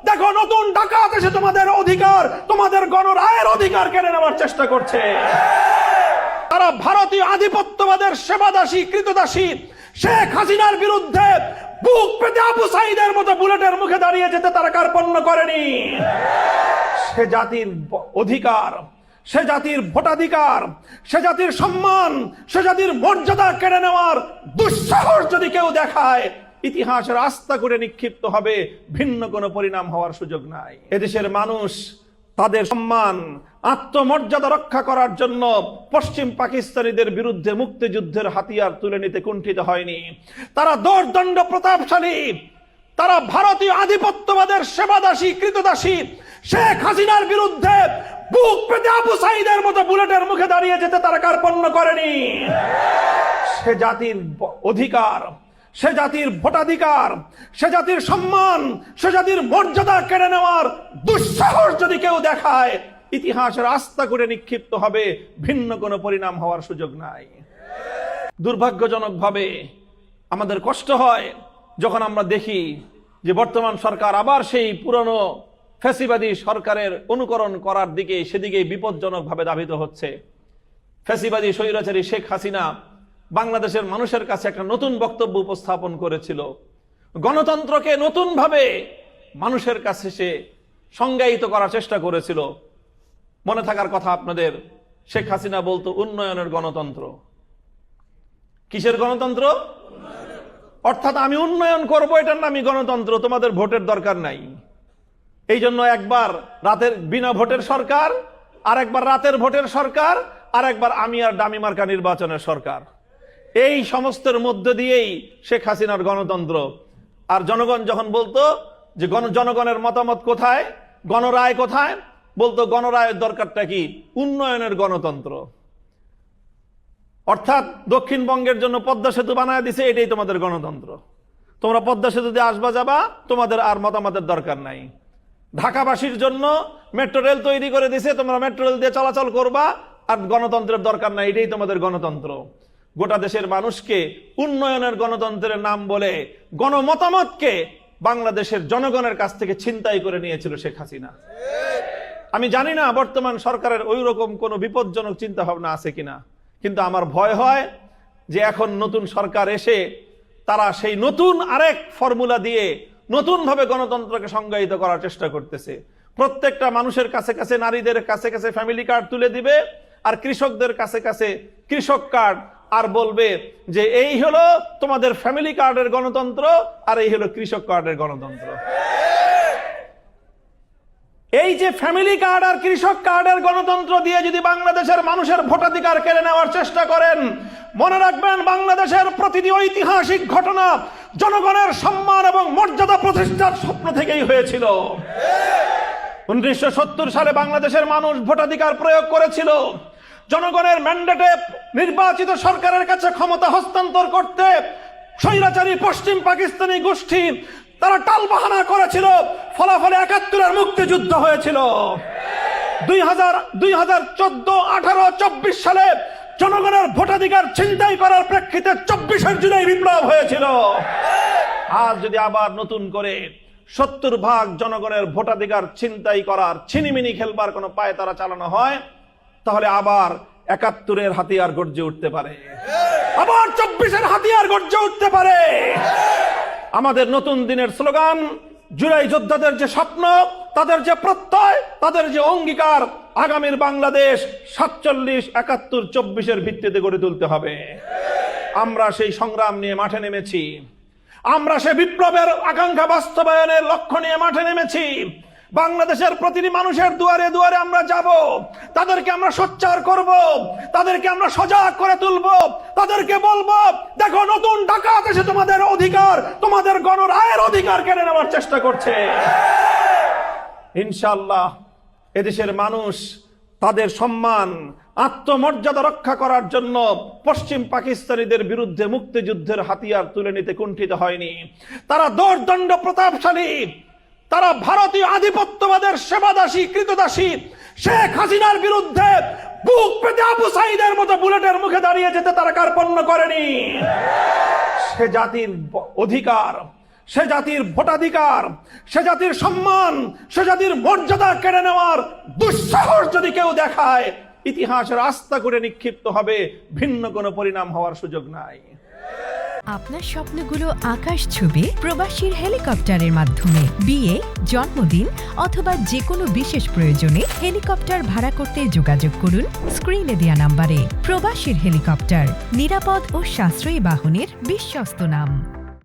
দেখো নতুন ডাকাত এসে তোমাদের অধিকার, তোমাদের গণরায়ের অধিকার কেড়ে নেওয়ার চেষ্টা করছে। তারা ভারতীয় আধিপত্যবাদের সেবাদাসী কৃতদাসী শেখ হাসিনার বিরুদ্ধে বুক পেতে আবু সাইদের মতো বুলেটের মুখে দাঁড়িয়ে যেতে তারা কার্পণ্য করেনি। সে জাতির অধিকার, সে জাতির ভোটাধিকার, সে জাতির সম্মান, সে জাতির মর্যাদা কেড়ে নেওয়ার দুঃসাহস যদি কেউ দেখায়, ইতিহাসের আস্থা করে নিক্ষিপ্ত হবে, ভিন্ন কোনো পরিণাম হওয়ার সুযোগ নাই। এদেশের মানুষ তাদের সম্মান আত্মমর্যাদা রক্ষা করার জন্য পশ্চিম পাকিস্তানিদের বিরুদ্ধে মুক্তিযুদ্ধের হাতিয়ার তুলে নিতে কুণ্ঠিত হয়নি। তারা দোর্দণ্ড প্রতাপশালী, তারা ভারতীয় আধিপত্যবাদের সেবাদাসী কৃতদাসী শেখ হাসিনার বিরুদ্ধে বুক পেতে আবু সাইদের মতো বুলেটের মুখে দাঁড়িয়ে যেতে তারা কার্পণ্য করেনি। সে জাতির অধিকার, সে জাতির ভোটাধিকার, সে জাতির সম্মান, সে জাতির মর্যাদা কেড়ে নেওয়ার দুঃসাহস যদি কেউ দেখায়, ইতিহাসের আস্থা করে নিক্ষিপ্ত হবে, ভিন্ন কোনো পরিণাম হওয়ার সুযোগ নাই। দুর্ভাগ্যজনকভাবে আমাদের কষ্ট হয় যখন আমরা দেখি যে বর্তমান সরকার আবার সেই পুরনো ফ্যাসিবাদী সরকারের অনুকরণ করার দিকে, সেদিকেই বিপজ্জনকভাবে ধাবিত হচ্ছে। ফ্যাসিবাদী স্বৈরাচারী শেখ হাসিনা বাংলাদেশের মানুষের কাছে একটা নতুন বক্তব্য উপস্থাপন করেছিল। গণতন্ত্রকে নতুনভাবে মানুষের কাছে সে সংজ্ঞায়িত করার চেষ্টা করেছিল। মনে থাকার কথা আপনাদের, শেখ হাসিনা বলতো উন্নয়নের গণতন্ত্র। কিসের গণতন্ত্র? অর্থাৎ আমি উন্নয়ন করবো, এটার নামই গণতন্ত্র, তোমাদের ভোটের দরকার নাই। এই জন্য একবার রাতের বিনা ভোটের সরকার, আর একবার রাতের ভোটের সরকার, আর একবার আমি আর ডামি মার্কা নির্বাচনের সরকার। এই সমস্তের মধ্য দিয়েই শেখ হাসিনার গণতন্ত্র। আর জনগণ যখন বলতো যে জনগণের মতামত কোথায়, গণরায় কোথায়, বলতো গণরায়ের দরকারটা কি? উন্নয়নের গণতন্ত্র। অর্থাৎ দক্ষিণবঙ্গের জন্য পদ্মা সেতু বানায় দিছে, এটাই তোমাদের গণতন্ত্র। তোমরা পদ্মা সেতু দিয়ে আসবা যাবা, তোমাদের আর মতামতের দরকার নাই। ঢাকাবাসীর জন্য মেট্রো রেল তৈরি করে দিছে, তোমরা মেট্রো রেল দিয়ে চলাচল করবা, আর গণতন্ত্রের দরকার নাই, এটাই তোমাদের গণতন্ত্র। গোটা দেশের মানুষকে উন্নয়নের গণতন্ত্রের নাম বলে গণমতামতকে বাংলাদেশের জনগণের কাছ থেকে ছিনতাই করে নিয়েছিল শেখ হাসিনা। আমি জানি না বর্তমান সরকারের ওই রকম কোনো বিপজ্জনক চিন্তা ভাবনা আছে কিনা, কিন্তু আমার ভয় হয় যে এখন নতুন সরকার এসে তারা সেই নতুন আরেক ফর্মুলা দিয়ে নতুনভাবে গণতন্ত্রকে সংজ্ঞায়িত করার চেষ্টা করতেছে। প্রত্যেকটা মানুষের কাছে কাছে, নারীদের কাছে কাছে ফ্যামিলি কার্ড তুলে দিবে, আর কৃষকদের কাছে কাছে কৃষক কার্ড, আর বলবে যে এই হলো তোমাদের ফ্যামিলি কার্ডের গণতন্ত্র, আর এই হলো কৃষক কার্ডের গণতন্ত্র। এই যে ফ্যামিলি কার্ড আর কৃষক কার্ডের গণতন্ত্র দিয়ে যদি বাংলাদেশের মানুষের ভোটাধিকার কেড়ে নেওয়ার চেষ্টা করেন, মনে রাখবেন বাংলাদেশের প্রতিটি ঐতিহাসিক ঘটনা জনগণের সম্মান এবং মর্যাদা প্রতিষ্ঠার স্বপ্ন থেকেই হয়েছিল। 1970 সালে বাংলাদেশের মানুষ ভোটাধিকার প্রয়োগ করেছিল। জনগণের ম্যান্ডেটে নির্বাচিত সরকারের কাছে ক্ষমতা হস্তান্তর করতে স্বৈরাচারী পশ্চিম পাকিস্তানি গোষ্ঠী তারা টালবাহানা করেছিল। ফলাফলে 71-এর মুক্তিযুদ্ধ হয়েছিল। 2014, 18, 24 সালে জনগণের ভোটাধিকার ছিনতাই করার প্রেক্ষিতে 24 জুলাই বিপ্লব হয়েছিল। আজ যদি আবার নতুন করে 70% জনগণের ভোটাধিকার ছিনতাই করার, ছিনিমিনি খেলবার কোনো পায় তারা চালানো হয়, তাহলে আবার 71-এর হাতিয়ার গর্জে উঠতে পারে, আবার 24-এর হাতিয়ার গর্জে উঠতে পারে। আমাদের নতুন দিনের স্লোগান, জুলাই যোদ্ধাদের যে স্বপ্ন, তাদের যে প্রত্যয়, তাদের যে অঙ্গীকার, আগামীর বাংলাদেশ 47, 71, 24-এর ভিত্তিতে গড়ে তুলতে হবে। আমরা সেই সংগ্রাম নিয়ে মাঠে নেমেছি। আমরা সে বিপ্লবের আকাঙ্ক্ষা বাস্তবায়নের লক্ষ্য নিয়ে মাঠে নেমেছি। বাংলাদেশের প্রতিটি মানুষের দুয়ারে দুয়ারে আমরা যাব, তাদেরকে আমরা সোচ্চার করব, তাদেরকে আমরা সজাগ করে তুলব, তাদেরকে বলবো দেখো নতুন ডাকাত এসে তোমাদের অধিকার, তোমাদের গণরায়ের অধিকার কেড়ে নেওয়ার চেষ্টা করছে। ইনশাআল্লাহ এদেশের মানুষ তাদের সম্মান আত্মমর্যাদা রক্ষা করার জন্য পশ্চিম পাকিস্তানিদের বিরুদ্ধে মুক্তিযুদ্ধের হাতিয়ার তুলে নিতে কুণ্ঠিত হয়নি। তারা দোর্দণ্ড প্রতাপশালী, তারা ভারতীয় আধিপত্যবাদের সেবাদাসী কৃতদাসী শেখ হাসিনার বিরুদ্ধে বুক পেতে আবু সাইদের মতো বুলেটের মুখে দাঁড়িয়ে যেতে তারা কার্পণ্য করেনি। সে জাতির অধিকার, সে জাতির ভোটাধিকার, সে জাতির সম্মান, সে জাতির মর্যাদা কেড়ে নেওয়ার দুঃসাহস যদি কেউ দেখায়, ইতিহাসের আস্থা করে নিক্ষিপ্ত হবে, ভিন্ন কোনো পরিণাম হওয়ার সুযোগ নাই। আপনার স্বপ্নগুলো আকাশ ছুবে প্রবাসীর হেলিকপ্টারের মাধ্যমে। বিয়ে, জন্মদিন অথবা যে কোনো বিশেষ প্রয়োজনে হেলিকপ্টার ভাড়া করতে যোগাযোগ করুন স্ক্রিনে দেয়া নাম্বারে। প্রবাসীর হেলিকপ্টার, নিরাপদ ও সাশ্রয়ী বাহনের বিশ্বস্ত নাম।